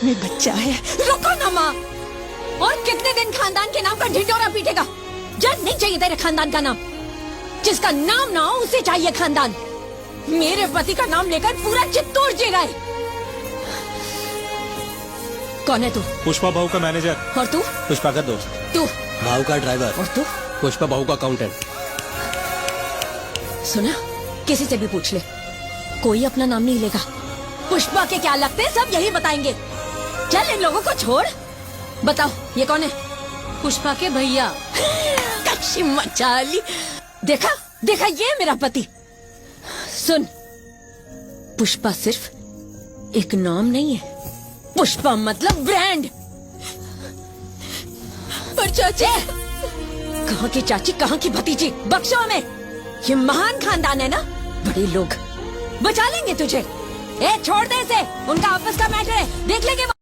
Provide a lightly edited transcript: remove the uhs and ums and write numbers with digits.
में बच्चा है। रुको ना माँ, और कितने दिन खानदान के नाम का ढिंढोरा पीटेगा? जब नहीं चाहिए तेरे खानदान का नाम, जिसका नाम ना हो उसे चाहिए खानदान। मेरे पति का नाम लेकर पूरा चित्तौड़ जीरा है। कौन है तू? पुष्पा बहू का मैनेजर। और तू? पुष्पा का दोस्त। तू? भाऊ का ड्राइवर। और तू? पुष्पा बहू का अकाउंटेंट। सुना, किसी से भी पूछ ले, कोई अपना नाम नहीं लेगा। पुष्पा के क्या लगते हैं सब यही बताएंगे। चल इन लोगों को छोड़, बताओ ये कौन है? पुष्पा के भैया। कच्ची मचाली। देखा देखा, ये मेरा पति। सुन, पुष्पा सिर्फ एक नाम नहीं है, पुष्पा मतलब ब्रांड। पर चाची, कहाँ की चाची कहाँ की भतीजी, बख्शो हमें। ये महान खानदान है ना, बड़े लोग बचा लेंगे तुझे। ए छोड़ दे इसे, उनका आपस का मैटर है, देख लेंगे।